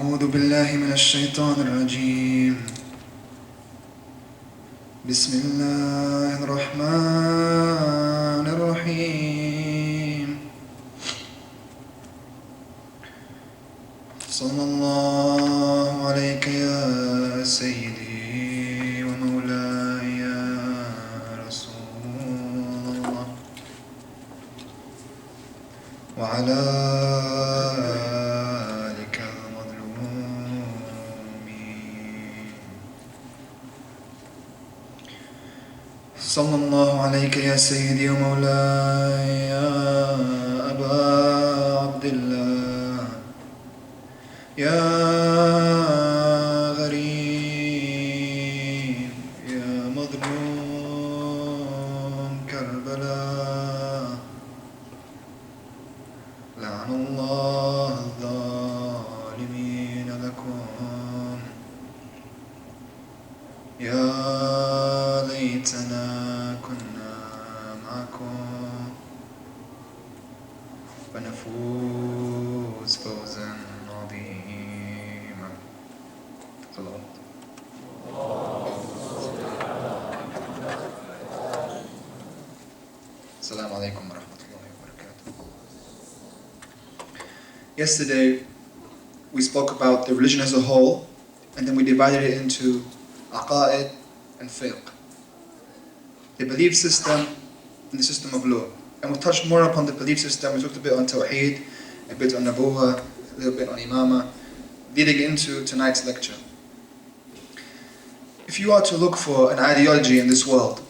أعوذ بالله من الشيطان الرجيم. بسم الله الرحمن الرحيم. صلى الله عليك يا سيدي ومولاي يا رسول الله وعلى آلك المظلومين. صلى الله عليك يا سيدي ومولاي يا أبا عبد الله يا غريب يا مظلوم كربلاء. لعن الله الظالمين لكم. يا ليتنا كنا معكم فنفوز فوزا عظيما. صلوات. Assalamu alaikum wa rahmatullahi wa barakatuh. Yesterday we spoke about the religion as a whole, and then we divided it into aqa'id and fiqh, the belief system and the system of law. And we touched more upon the belief system. We talked a bit on tawheed, a bit on nabuwah, a little bit on imama, leading into tonight's lecture. If you are to look for an ideology in this world,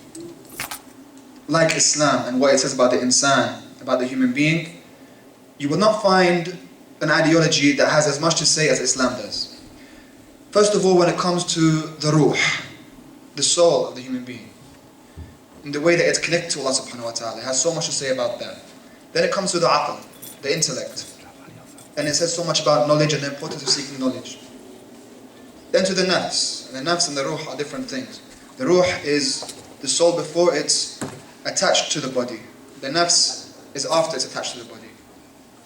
like Islam and what it says about the insan, about the human being, you will not find an ideology that has as much to say as Islam does. First of all, when it comes to the ruh, the soul of the human being, in the way that it's connected to Allah subhanahu wa ta'ala, it has so much to say about that. Then it comes to the aql, the intellect, and it says so much about knowledge and the importance of seeking knowledge. Then to the nafs, and the nafs and the ruh are different things. The ruh is the soul before it's attached to the body. The nafs is after it's attached to the body.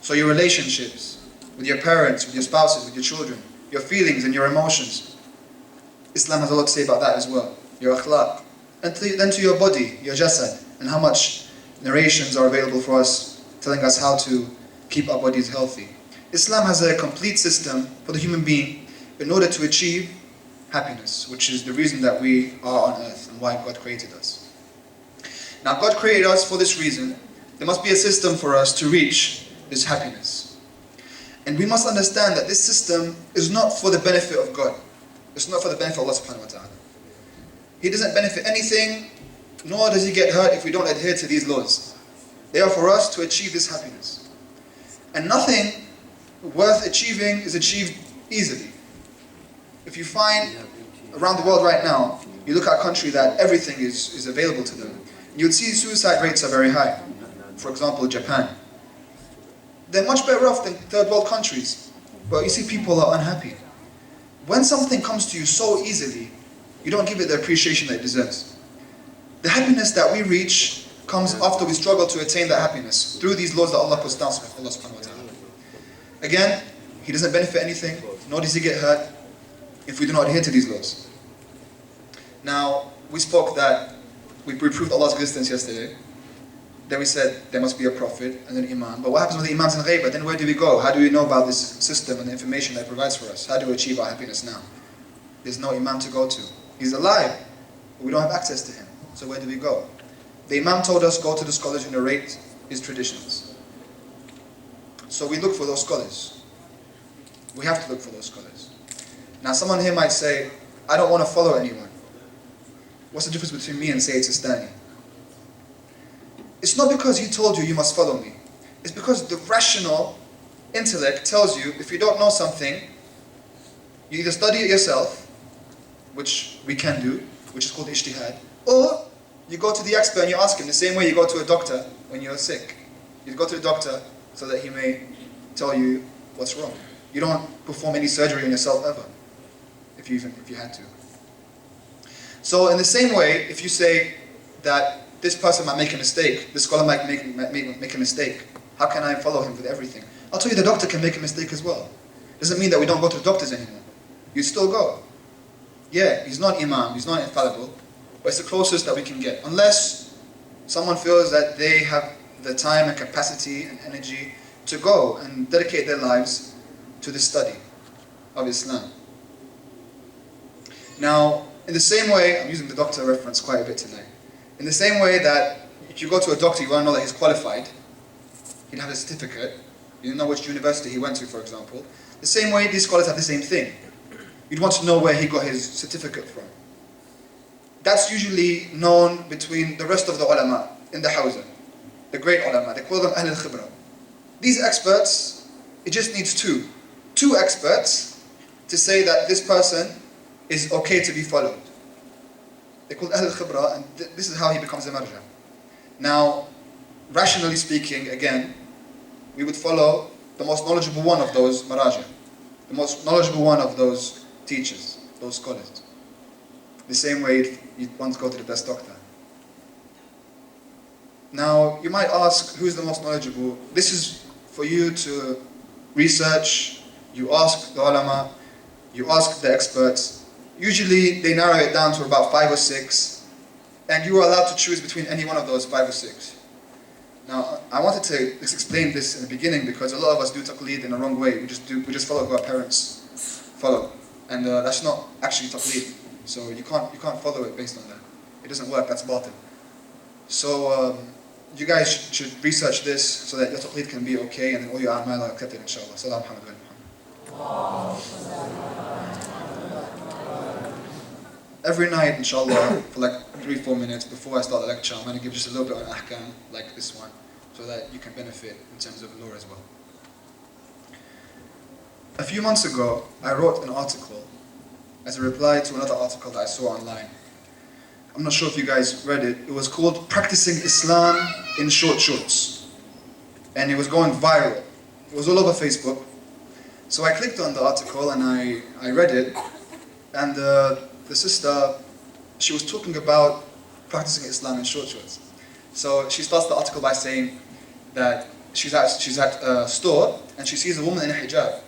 So your relationships with your parents, with your spouses, with your children, your feelings and your emotions, Islam has a lot to say about that as well. Your akhlaq. And then to your body, your jasad, and how much narrations are available for us telling us how to keep our bodies healthy. Islam has a complete system for the human being in order to achieve happiness, which is the reason that we are on earth and why God created us. Now God created us for this reason. There must be a system for us to reach this happiness. And we must understand that this system is not for the benefit of God. It's not for the benefit of Allah subhanahu wa ta'ala. He doesn't benefit anything, nor does He get hurt if we don't adhere to these laws. They are for us to achieve this happiness. And nothing worth achieving is achieved easily. If you find around the world right now, you look at a country that everything is available to them, you'd see suicide rates are very high. For example, Japan. They're much better off than third world countries, but you see people are unhappy. When something comes to you so easily, you don't give it the appreciation that it deserves. The happiness that we reach comes after we struggle to attain that happiness through these laws that Allah puts down with Allah subhanahu wa ta'ala. Again, He doesn't benefit anything, nor does He get hurt if we do not adhere to these laws. Now, we spoke that we proved Allah's existence yesterday. Then we said there must be a prophet and an imam. But what happens with the imams and ghaiba? Then where do we go? How do we know about this system and the information that it provides for us? How do we achieve our happiness now? There's no imam to go to. He's alive, but we don't have access to him. So where do we go? The imam told us, go to the scholars who narrate his traditions. So we look for those scholars. We have to look for those scholars. Now someone here might say, I don't want to follow anyone. What's the difference between me and Sayyid Sistani? It's not because he told you must follow me. It's because the rational intellect tells you if you don't know something, you either study it yourself, which we can do, which is called ijtihad, or you go to the expert and you ask him the same way you go to a doctor when you're sick. You go to the doctor so that he may tell you what's wrong. You don't perform any surgery on yourself ever, if you had to. So in the same way, if you say that this person might make a mistake, this scholar might make a mistake, how can I follow him with everything? I'll tell you the doctor can make a mistake as well. Doesn't mean that we don't go to the doctors anymore. You still go. Yeah, he's not imam, he's not infallible, but it's the closest that we can get. Unless someone feels that they have the time and capacity and energy to go and dedicate their lives to the study of Islam. Now, in the same way, I'm using the doctor reference quite a bit tonight. In the same way that if you go to a doctor, you want to know that he's qualified, he'd have a certificate, you know which university he went to, for example. The same way these scholars have the same thing. You'd want to know where he got his certificate from. That's usually known between the rest of the ulama in the hawza, the great ulama. They call them Ahl al-Khibra. These experts, it just needs two experts to say that this person is okay to be followed. They call Ahl al-Khibra, and this is how he becomes a marja. Now, rationally speaking, again, we would follow the most knowledgeable one of those maraja, the most knowledgeable one of those teachers, those scholars. The same way you'd want to go to the best doctor. Now, you might ask, who's the most knowledgeable? This is for you to research. You ask the ulama, you ask the experts. Usually, they narrow it down to about 5 or 6, and you are allowed to choose between any one of those 5 or 6. Now, I wanted to explain this in the beginning because a lot of us do taqleed in the wrong way. We just follow what our parents follow, and that's not actually taqleed. So you can't follow it based on that. It doesn't work. That's batil. So you guys should research this so that your taqleed can be okay, and then all your a'mal are accepted, inshallah. Salam Muhammad wa Muhammad. Every night, inshallah, for like 3-4 minutes before I start the lecture, I'm going to give just a little bit on ahkam, like this one, so that you can benefit in terms of law as well. A few months ago, I wrote an article as a reply to another article that I saw online. I'm not sure if you guys read it. It was called Practicing Islam in Short Shorts. And it was going viral. It was all over Facebook. So I clicked on the article and I read it. And the sister, she was talking about practicing Islam in short shorts. So she starts the article by saying that she's at a store and she sees a woman in a hijab.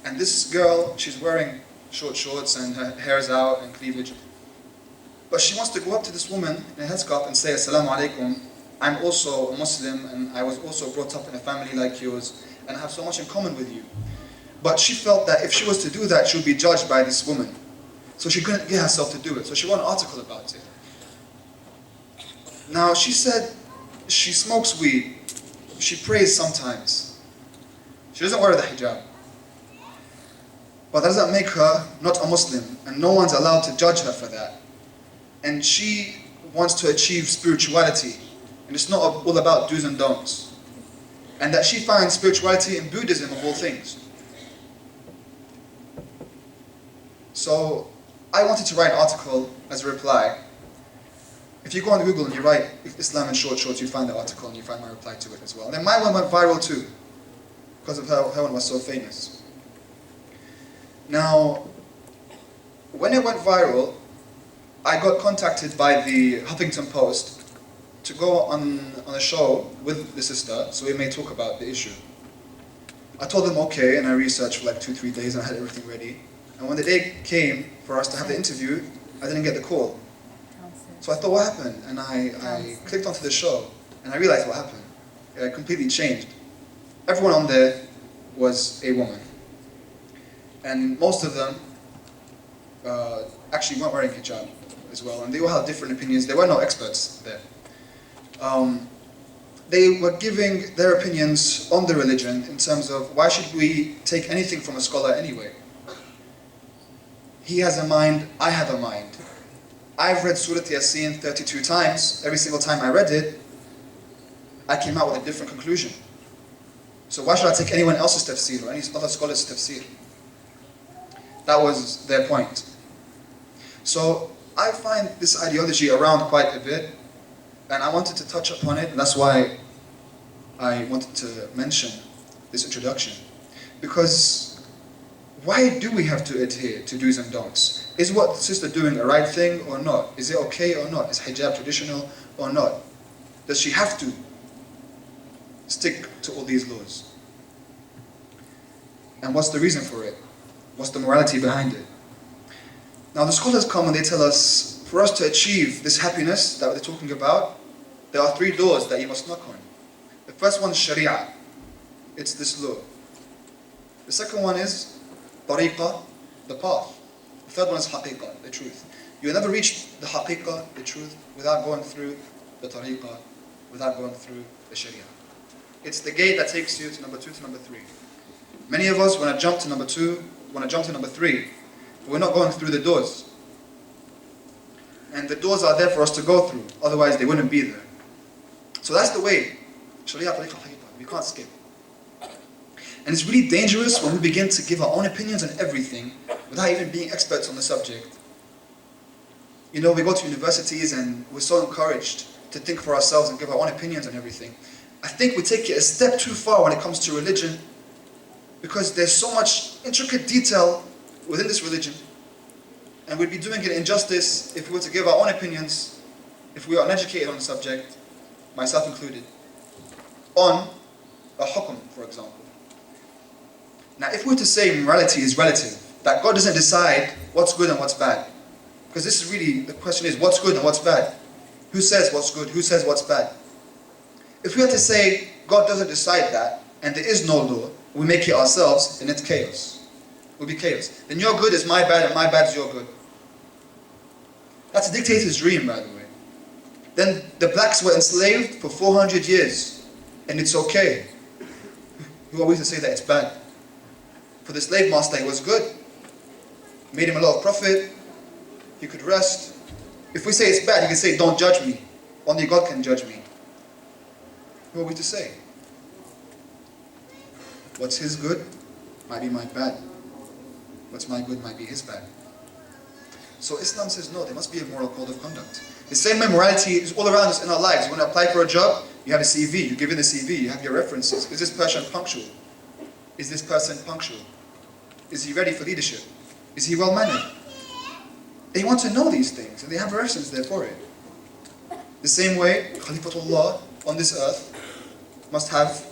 And this girl, she's wearing short shorts and her hair is out and cleavage. But she wants to go up to this woman in a headscarf and say, Assalamu alaikum, I'm also a Muslim and I was also brought up in a family like yours and I have so much in common with you. But she felt that if she was to do that, she would be judged by this woman. So she couldn't get herself to do it. So she wrote an article about it. Now she said she smokes weed, she prays sometimes. She doesn't wear the hijab. But that doesn't make her not a Muslim, and no one's allowed to judge her for that. And she wants to achieve spirituality, and it's not all about do's and don'ts. And that she finds spirituality in Buddhism of all things. So I wanted to write an article as a reply. If you go on Google and you write Islam in short shorts, you find the article and you find my reply to it as well. And then my one went viral too, because of her one was so famous. Now, when it went viral, I got contacted by the Huffington Post to go on a show with the sister so we may talk about the issue. I told them okay, and I researched for like 2-3 days and I had everything ready. And when the day came for us to have the interview, I didn't get the call. So I thought, what happened? And I clicked onto the show and I realized what happened. It completely changed. Everyone on there was a woman. And most of them actually weren't wearing hijab as well, and they all had different opinions. There were no experts there. They were giving their opinions on the religion in terms of why should we take anything from a scholar anyway? He has a mind, I have a mind. I've read Surah Yasin 32 times. Every single time I read it, I came out with a different conclusion. So why should I take anyone else's tafsir or any other scholar's tafsir? That was their point. So I find this ideology around quite a bit, and I wanted to touch upon it, and that's why I wanted to mention this introduction. Because why do we have to adhere to do's and don'ts? Is what the sister doing a right thing or not? Is it okay or not? Is hijab traditional or not? Does she have to stick to all these laws? And what's the reason for it? What's the morality behind it? Now the scholars come and they tell us, for us to achieve this happiness that we're talking about, there are 3 doors that you must knock on. The first one is Sharia. It's this law. The second one is Tariqa, the path. The third one is Haqiqa, the truth. You'll never reach the Haqiqa, the truth, without going through the Tariqa, without going through the Sharia. It's the gate that takes you to number 2 to number 3. Many of us want to jump to number 2, want to jump to number 3, but we're not going through the doors. And the doors are there for us to go through, otherwise they wouldn't be there. So that's the way. Sharia Tariqa Haqiqa. We can't skip. And it's really dangerous when we begin to give our own opinions on everything without even being experts on the subject. You know, we go to universities and we're so encouraged to think for ourselves and give our own opinions on everything. I think we take it a step too far when it comes to religion, because there's so much intricate detail within this religion, and we'd be doing it injustice if we were to give our own opinions, if we are uneducated on the subject, myself included, on a hukm, for example. Now, if we were to say morality is relative, that God doesn't decide what's good and what's bad, because this is really, the question is, what's good and what's bad? Who says what's good? Who says what's bad? If we had to say God doesn't decide that, and there is no law, we make it ourselves, then it's chaos. It will be chaos. Then your good is my bad, and my bad is your good. That's a dictator's dream, by the way. Then the blacks were enslaved for 400 years, and it's okay. Who are we to say that it's bad? For the slave master, it was good. Made him a lot of profit. He could rest. If we say it's bad, he can say, don't judge me. Only God can judge me. Who are we to say? What's his good might be my bad. What's my good might be his bad. So Islam says no, there must be a moral code of conduct. The same way morality is all around us in our lives. When you apply for a job, you have a CV, you give in the CV, you have your references. Is this person punctual? Is this person punctual? Is he ready for leadership? Is he well-mannered? They want to know these things, and they have a reference there for it. The same way, Khalifatullah on this earth must have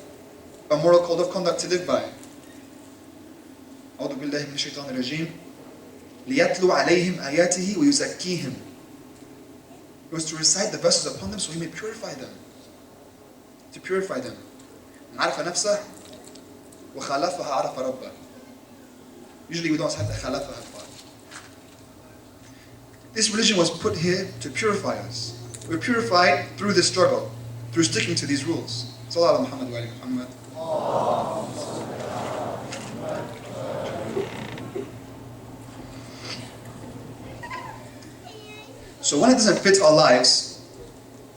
a moral code of conduct to live by. أعوذ بالله من الشيطان الرجيم ليتلو عليهم آياته ويزكيهم. He was to recite the verses upon them so he may purify them. To purify them. من عرف نفسه وخالفها عرف ربه. Usually we don't have the خالفها part. This religion was put here to purify us. We're purified through the struggle, through sticking to these rules. Sallallahu Muhammad wa Muhammad. So when it doesn't fit our lives,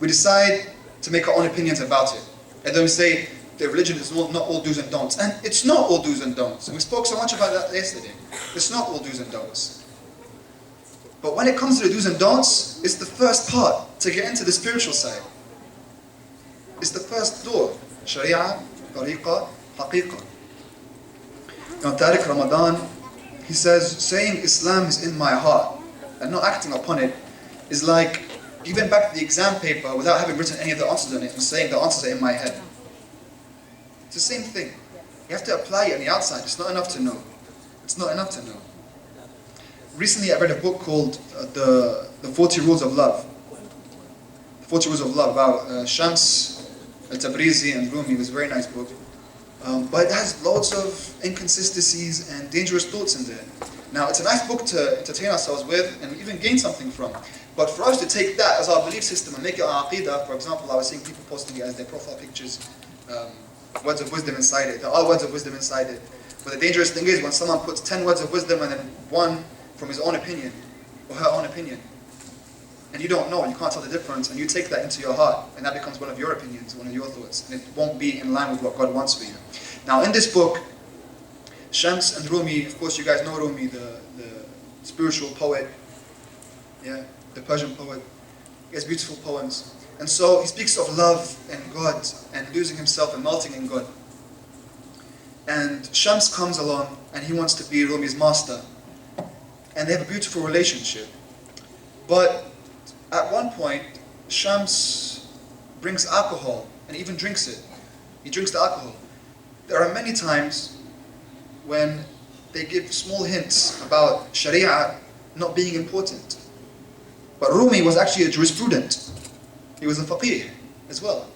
we decide to make our own opinions about it. And then we say, the religion is not all do's and don'ts. And it's not all do's and don'ts. And we spoke so much about that yesterday. It's not all do's and don'ts. But when it comes to the do's and don'ts, it's the first part to get into the spiritual side. It's the first door. Sharia Tariqa Haqiqa. Now, Tariq Ramadan, he says, saying Islam is in my heart and not acting upon it is like giving back the exam paper without having written any of the answers on it and saying the answers are in my head. It's the same thing. You have to apply it on the outside. It's not enough to know. It's not enough to know. Recently I read a book called the 40 Rules of Love. The 40 Rules of Love about Shams, Al-Tabrizi and Rumi. It was a very nice book. But it has loads of inconsistencies and dangerous thoughts in there. Now it's a nice book to entertain ourselves with and even gain something from. But for us to take that as our belief system and make it our aqidah, for example, I was seeing people posting it as their profile pictures, words of wisdom inside it. There are words of wisdom inside it. But the dangerous thing is when someone puts 10 words of wisdom and then one from his own opinion, or her own opinion. And you don't know, you can't tell the difference, and you take that into your heart, and that becomes one of your opinions, one of your thoughts, and it won't be in line with what God wants for you. Now in this book, Shams and Rumi, of course you guys know Rumi, the spiritual poet, yeah, the Persian poet. He has beautiful poems. And so he speaks of love and God, and losing himself and melting in God. And Shams comes along, and he wants to be Rumi's master. And they have a beautiful relationship. But at one point, Shams brings alcohol and even drinks it. He drinks the alcohol. There are many times when they give small hints about Sharia not being important. But Rumi was actually a jurisprudent. He was a faqih as well.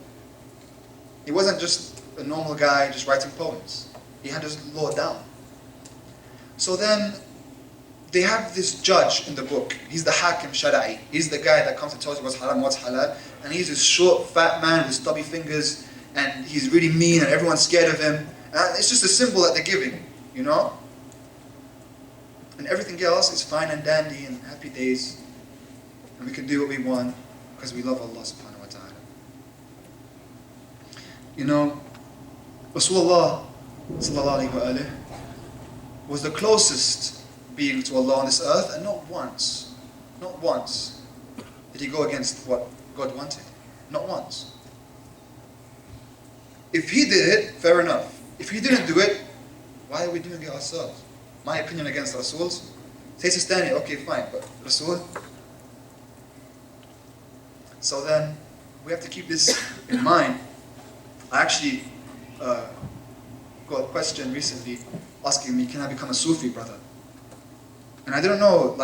He wasn't just a normal guy just writing poems. He had his law down. So then they have this judge in the book. He's the Hakim Shara'i. He's the guy that comes and tells you what's haram, what's halal. And he's this short, fat man with stubby fingers. And he's really mean and everyone's scared of him. And it's just a symbol that they're giving, you know? And everything else is fine and dandy and happy days. And we can do what we want because we love Allah subhanahu wa ta'ala. You know, Rasulullah sallallahu alayhi wa alayhi was the closest being to Allah on this earth, and not once did he go against what God wanted. Not once. If he did it, fair enough. If he didn't do it, why are we doing it ourselves? My opinion against Rasul's, say Sistani, okay fine, but Rasul? So then, we have to keep this in mind. I actually got a question recently asking me, can I become a Sufi, brother? And I didn't know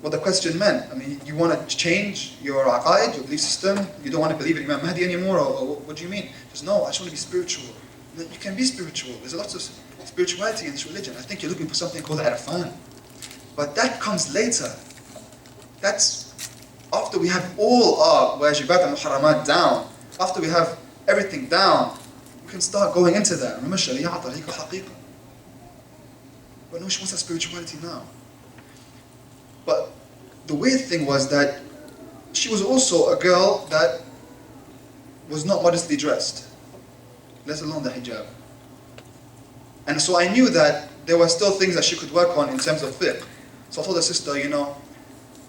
what the question meant. I mean, you want to change your aqaid, your belief system? You don't want to believe in Imam Mahdi anymore? Or what do you mean? Just no, I just want to be spiritual. You can be spiritual. There's lots of spirituality in this religion. I think you're looking for something called irfan. But that comes later. That's after we have all our wajibat and muharramat down. After we have everything down, we can start going into that. Remember, Sharia Tariqa Haqiqa. But no, she wants that spirituality now. But the weird thing was that she was also a girl that was not modestly dressed, let alone the hijab. And so I knew that there were still things that she could work on in terms of fiqh. So I told her sister, you know,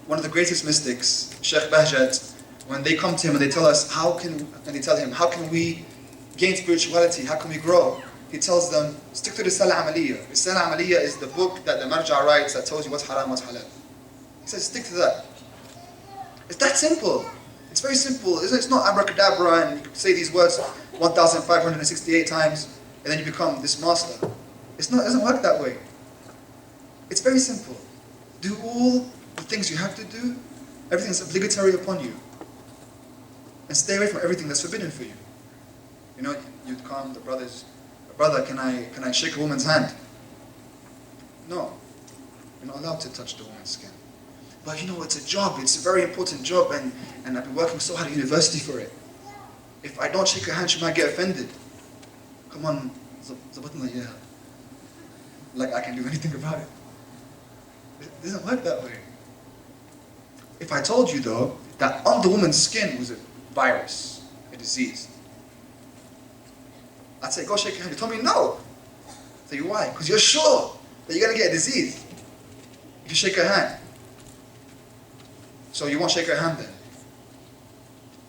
one of the greatest mystics, Sheikh Bahjat, when they come to him and they tell us, how can we gain spirituality, how can we grow? He tells them, stick to Risala Amaliyah. Risala Amaliyah is the book that the Marja writes that tells you what's haram, what's halal. He says, stick to that. It's that simple. It's very simple. It's not abracadabra and you say these words 1,568 times and then you become this master. It doesn't work that way. It's very simple. Do all the things you have to do, everything that's obligatory upon you. And stay away from everything that's forbidden for you. You know, you'd come, the brothers, brother, can I shake a woman's hand? No. You're not allowed to touch the woman's skin. But you know, it's a job, it's a very important job, and I've been working so hard at university for it. If I don't shake her hand, she might get offended. Come on, yeah. Like I can do anything about it. It doesn't work that way. If I told you though, that on the woman's skin was a virus, a disease, I'd say, go shake her hand. You told me no. I say, why? Because you're sure that you're going to get a disease if you shake her hand. So you won't shake her hand then.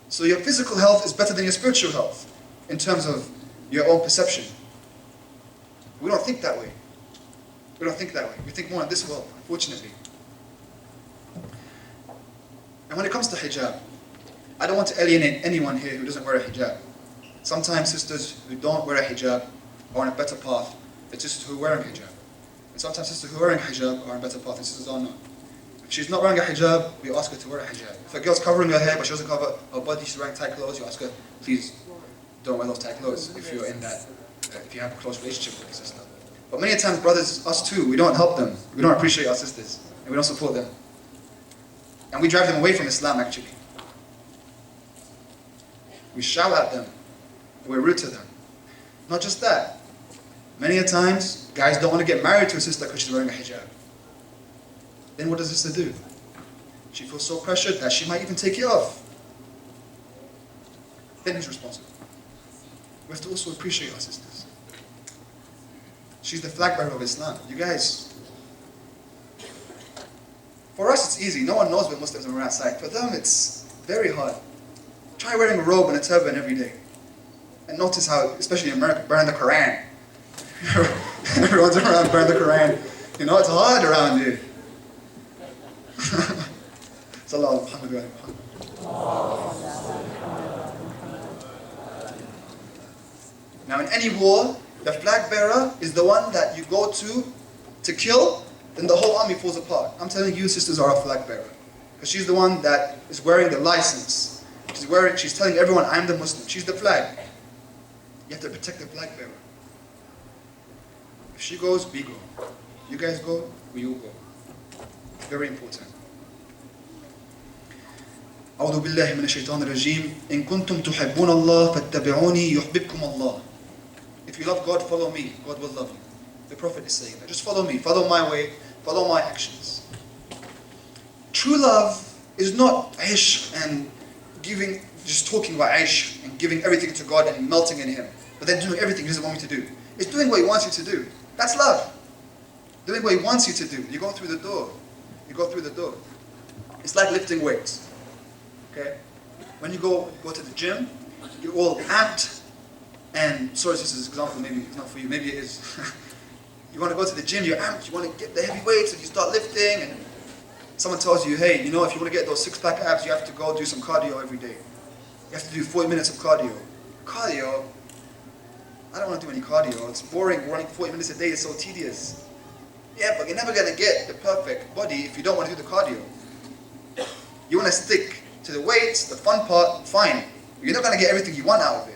So your physical health is better than your spiritual health in terms of your own perception. We don't think that way. We don't think that way. We think more in this world, unfortunately. And when it comes to hijab, I don't want to alienate anyone here who doesn't wear a hijab. Sometimes sisters who don't wear a hijab are on a better path than sisters who are wearing hijab. And sometimes sisters who are wearing hijab are on a better path than sisters who are not. If she's not wearing a hijab, we ask her to wear a hijab. If a girl's covering her hair but she doesn't cover her body, she's wearing tight clothes, you ask her, please don't wear those tight clothes if you're in that, if you have a close relationship with your sister. But many times brothers, us too, we don't help them. We don't appreciate our sisters. And we don't support them. And we drive them away from Islam actually. We shout at them. We're rude to them. Not just that. Many a times, guys don't want to get married to a sister because she's wearing a hijab. Then what does sister do? She feels so pressured that she might even take it off. Then who's responsible? We have to also appreciate our sisters. She's the flag bearer of Islam. You guys, for us it's easy. No one knows we're Muslims when we're outside. For them it's very hard. Try wearing a robe and a turban every day. And notice how, especially in America, burn the Quran. Everyone's around, burn the Quran. You know, it's hard around here. Sallallahu alaihi wasallam. Now in any war, The flag bearer is the one that you go to kill, then the whole army falls apart. I'm telling you, sisters are a flag bearer. Because she's the one that is wearing the license. She's telling everyone, I'm the Muslim. She's the flag. You have to protect the flag bearer. If she goes, we go. You guys go, we all go. Very important. أعوذ بالله من الشيطان الرجيم إن كنتم تحبون الله فاتبعوني يحببكم الله. If you love God, follow me. God will love you. The Prophet is saying that. Just follow me. Follow my way. Follow my actions. True love is not ishq and giving, just talking about ishq and giving everything to God and melting in Him. But then doing everything He doesn't want me to do. It's doing what He wants you to do. That's love. Doing what He wants you to do. You go through the door. You go through the door. It's like lifting weights. Okay? When you go to the gym, you're all amped. And sorry, this is an example, maybe it's not for you, maybe it is. You want to go to the gym, you're amped, you want to get the heavy weights, and you start lifting, and someone tells you, hey, you know, if you want to get those six-pack abs, you have to go do some cardio every day. You have to do 40 minutes of cardio. Cardio? I don't want to do any cardio. It's boring. Running 40 minutes a day is so tedious. Yeah, but you're never going to get the perfect body if you don't want to do the cardio. You want to stick to the weights, the fun part, fine. You're not going to get everything you want out of it.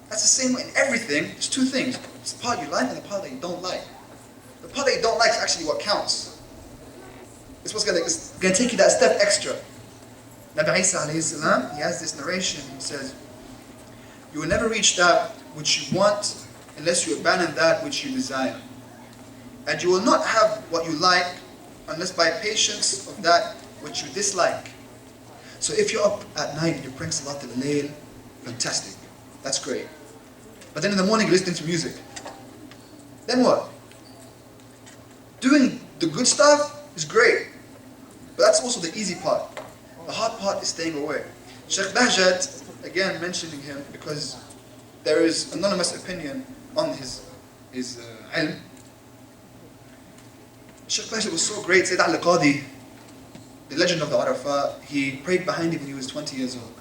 That's the same way in everything. There's two things. It's the part you like and the part that you don't like. The part that you don't like is actually what counts. It's what's going to take you that step extra. Nabi Isa alayhi salam, he has this narration. He says, you will never reach that which you want unless you abandon that which you desire. And you will not have what you like unless by patience of that which you dislike. So if you're up at night and you're praying Salat al-Layl, fantastic. That's great. But then in the morning you're listening to music. Then what? Doing the good stuff is great. But that's also the easy part. The hard part is staying away. Sheikh Bahjat, again mentioning him because there is anonymous opinion on his ilm. Sheikh Bahjat was so great. Sayyid al-Qadi, the legend of the Arafah, he prayed behind him when he was 20 years old.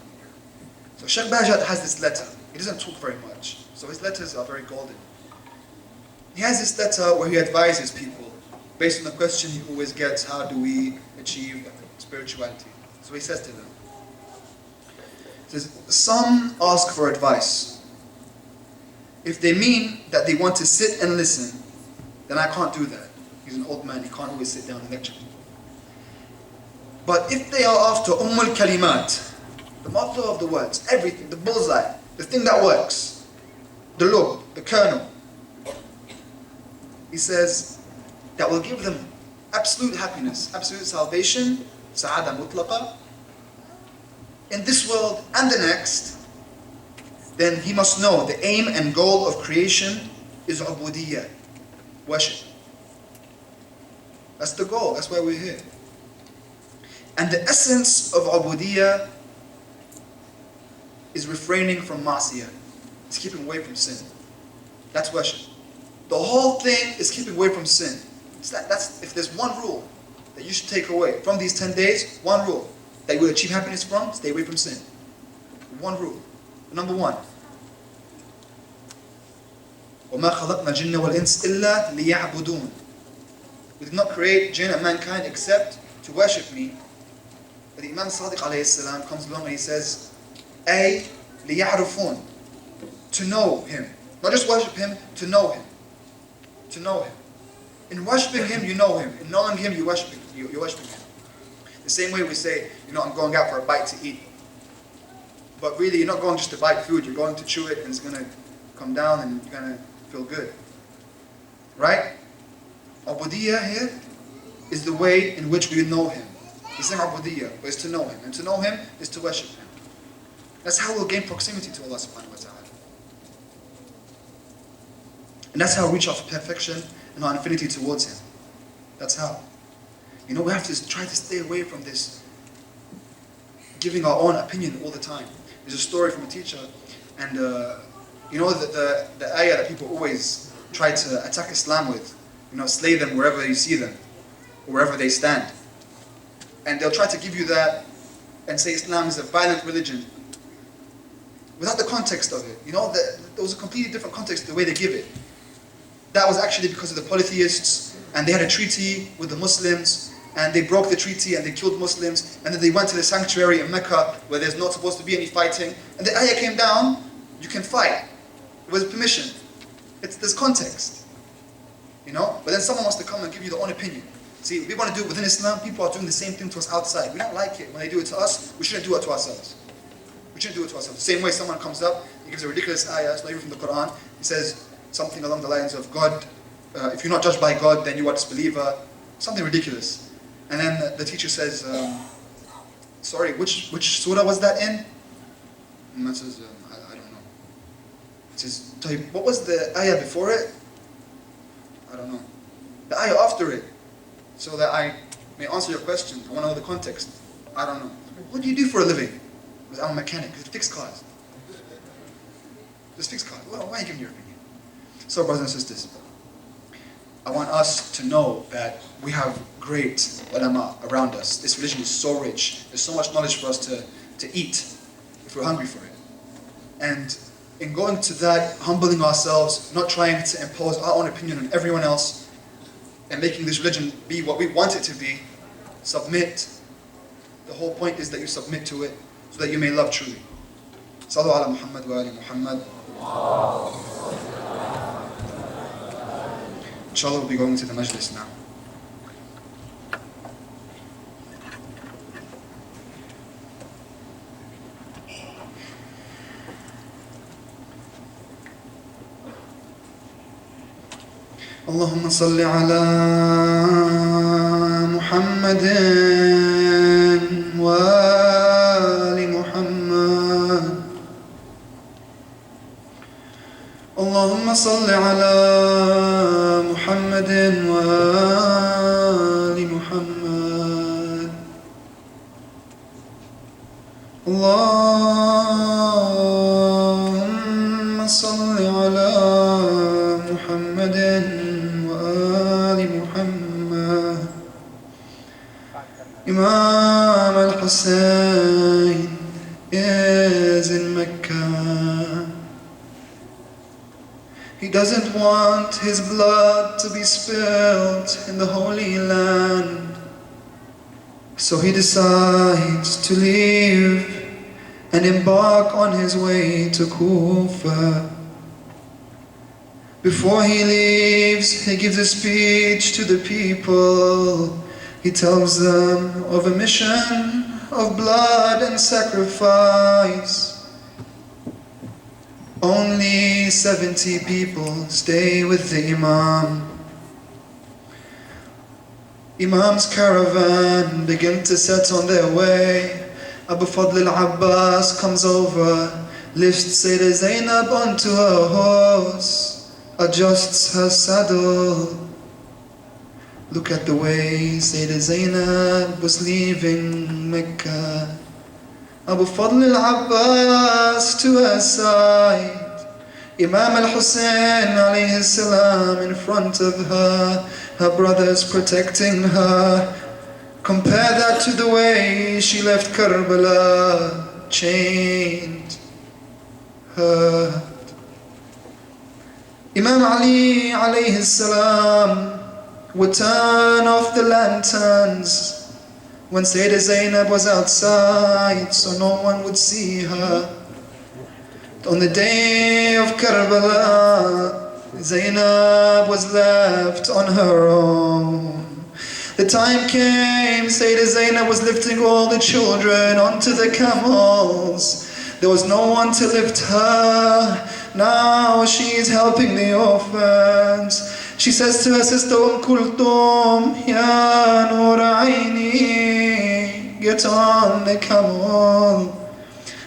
So Sheikh Bahjat has this letter. He doesn't talk very much, so his letters are very golden. He has this letter where he advises people based on the question he always gets, how do we achieve spirituality? So he says to them, he says, some ask for advice. If they mean that they want to sit and listen, then I can't do that. He's an old man, he can't always sit down and lecture people. But if they are after Kalimat, the motto of the words, everything, the bullseye, the thing that works, the lub, the kernel, he says, that will give them absolute happiness, absolute salvation, sa'ada mutlaqa, in this world and the next, then he must know the aim and goal of creation is ubudiyya, worship. That's the goal, that's why we're here. And the essence of ubudiyya is refraining from ma'siyah. It's keeping away from sin. That's worship. The whole thing is keeping away from sin. That's if there's one rule that you should take away from these 10 days, one rule that you will achieve happiness from, stay away from sin. One rule. Number one. وَمَا خَلَقْنَا الْجِنَّ وَالْإِنسِ إِلَّا لِيَعْبُدُونَ. We did not create jinn and mankind except to worship me. But the Imam Sadiq alayhi salam comes along and he says, أي ليعرفون, to know him. Not just worship him, to know him. To know him. In worshipping him, you know him. In knowing him, you're worshipping him. The same way we say, I'm going out for a bite to eat. But really, you're not going just to bite food. You're going to chew it and it's going to come down and you're going to feel good. Right? Ubudiyya here is the way in which we know him. He's saying ubudiyya, but it's to know him. And to know him is to worship him. That's how we'll gain proximity to Allah subhanahu wa ta'ala. And that's how we reach our perfection and our infinity towards him. That's how. We have to try to stay away from this giving our own opinion all the time. There's a story from a teacher, and the ayah that people always try to attack Islam with, slay them wherever you see them, or wherever they stand. And they'll try to give you that and say Islam is a violent religion. without the context of it. You know, there was a completely different context to the way they give it. That was actually because of the polytheists, and they had a treaty with the Muslims, and they broke the treaty and they killed Muslims, and then they went to the sanctuary in Mecca where there's not supposed to be any fighting, and the ayah came down, you can fight with permission. There's context, you know? But then someone wants to come and give you their own opinion. See, we want to do it within Islam. People are doing the same thing to us outside. We don't like it when they do it to us. We shouldn't do it to ourselves. We shouldn't do it to ourselves. The same way someone comes up, he gives a ridiculous ayah, it's not even from the Quran. He says something along the lines of, God, if you're not judged by God, then you are a disbeliever. Something ridiculous. And then the teacher says, sorry, which surah was that in? And man says, I don't know. He says, what was the ayah before it? I don't know. The ayah after it. So that I may answer your question. I want to know the context. I don't know. What do you do for a living? Because I'm a mechanic. Just fix cars. Just fix cars. Well, why are you giving your opinion? So, brothers and sisters, I want us to know that we have great ulama around us. This religion is so rich. There's so much knowledge for us to eat if we're hungry for it. And in going to that, humbling ourselves, not trying to impose our own opinion on everyone else, and making this religion be what we want it to be, submit. The whole point is that you submit to it so that you may love truly. Sallu ala Muhammad wa ali Muhammad. Inshallah, we'll be going to the majlis now. اللهم صل على محمد وآل محمد اللهم صل على محمد وآل محمد اللهم صل على محمد Imam al-Hussain is in Mecca. He doesn't want his blood to be spilled in the Holy Land. So he decides to leave and embark on his way to Kufa. Before he leaves, he gives a speech to the people. He tells them of a mission of blood and sacrifice. Only 70 people stay with the Imam. Imam's caravan begin to set on their way. Abu Fadl al-Abbas comes over, lifts Sayyidah Zainab onto her horse, adjusts her saddle. Look at the way Sayyidah Zainab was leaving Mecca. Abu Fadl al-Abbas to her side, Imam al-Hussain alayhi salam in front of her brothers protecting her. Compare that to the way she left Karbala, chained, hurt. Imam Ali alayhi salam would turn off the lanterns when Sayyidah Zainab was outside so no one would see her. On the day of Karbala, Zainab was left on her own. The time came, Sayyidah Zainab was lifting all the children onto the camels. There was no one to lift her. Now she's helping the orphans. She says to her sister Kulthum, Ya Nur Aini, get on the camel.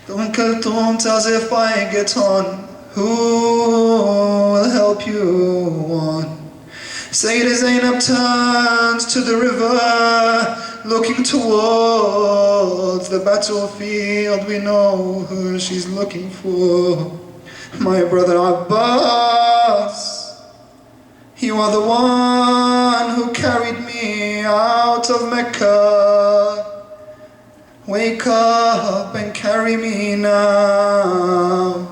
Kulthum tells her, if I get on, who will help you on? Sayyidah Zainab turns to the river, looking towards the battlefield. We know who she's looking for. My brother Abbas, you are the one who carried me out of Mecca. wake up and carry me now.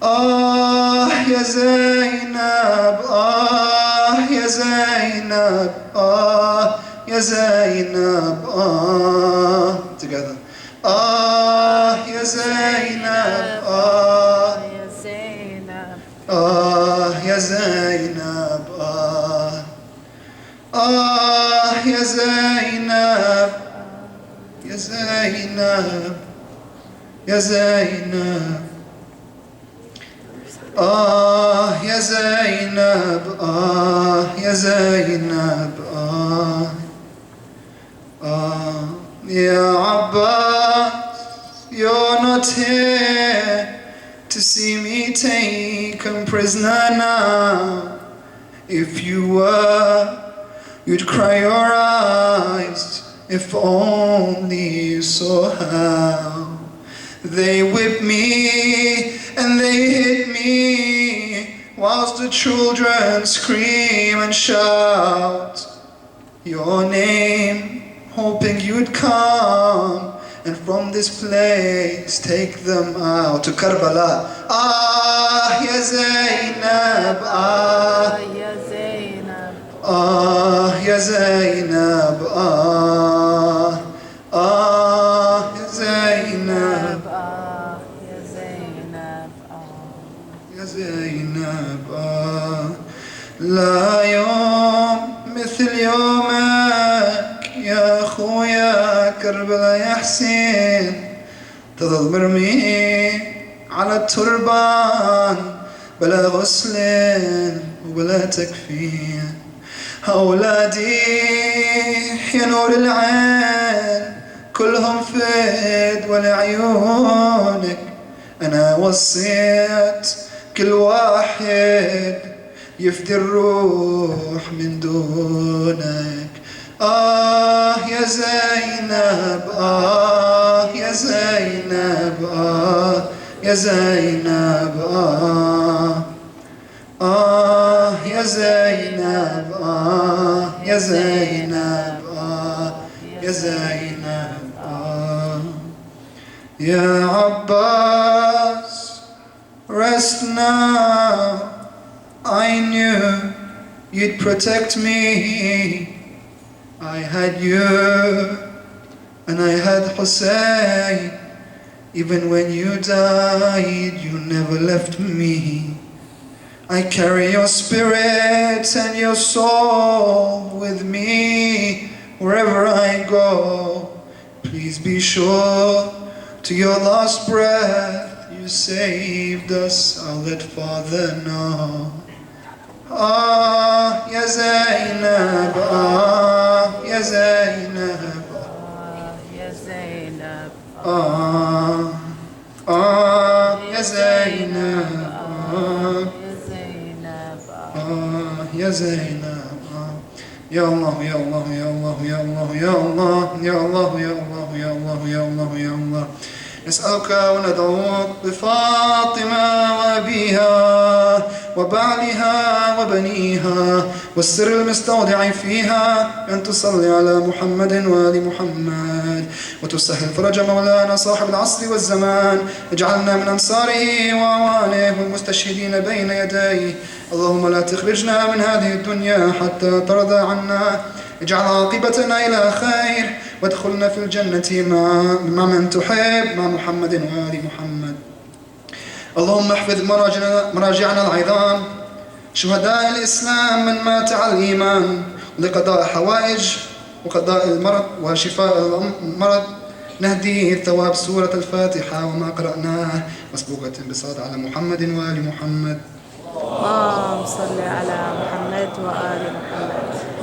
Ah, ya Zainab, ah, ya Zainab, ah, ya Zainab, ah. Together. Ah, ya Zainab, ah, ya Zainab, ah, ya Zainab, ah. Ah, ya Zainab, ya Zainab, ya Zainab. Ah, ya Zainab, ah, ya Zainab, ah, ah. Ya Abbas, you're not here to see me taken prisoner now. If you were, you'd cry your eyes, if only you saw how they whip me and they hit me, whilst the children scream and shout your name, hoping you'd come and from this place take them out to Karbala. Ah, ya Zainab, ah, ya Zainab, ah, ya Zainab, ah, ah, ya Zainab, ah, ya Zainab, ah, ya Zainab, ah. لا يوم مثل يومك يا أخويا كربلا يا حسين، تظل مرمي على التربان بلا غسل وبلا تكفين. أولادي يا نور العين كلهم فد ولعيونك، أنا وصيت كل واحد يفدي الروح من دونك. آه يا زينب، آه يا زينب، آه يا زينب، آه آه يا زينب، آه يا زينب، آه يا زينب، آه يا عباس. Rest now. I knew you'd protect me. I had you and I had Hussain. Even when you died, you never left me. I carry your spirit and your soul with me wherever I go. Please be sure to your last breath you saved us. I'll let Father know. Ah, ya Zainab, ah, ya Zainab, ah, ya Zainab, ah, ah, ya Zainab, ah, ya Zainab, ah, ya Zainab, ah. Ya Allah, ya Allah, ya Allah, ya Allah, ya Allah, ya Allah, ya Allah, ya Allah, ya Allah, ya Allah. نسألك وندعوك بفاطمة وأبيها وبعلها وبنيها والسر المستودع فيها أن تصلي على محمد وآل محمد وتسهل فرج مولانا صاحب العصر والزمان. اجعلنا من أنصاره وأعوانه والمستشهدين بين يديه. اللهم لا تخرجنا من هذه الدنيا حتى ترضى عنا. اجعل عاقبتنا إلى خير وادخلنا في الجنة مع من تحب مع محمد وآل محمد. اللهم احفظ مراجعنا العظام شهداء الإسلام من مات على الإيمان لقضاء حوائج وقضاء المرض وشفاء المرض. نهديه ثواب سورة الفاتحة وما قرأناه مسبوقة بصلاة على محمد وآل محمد. اللهم صل على محمد وآل محمد.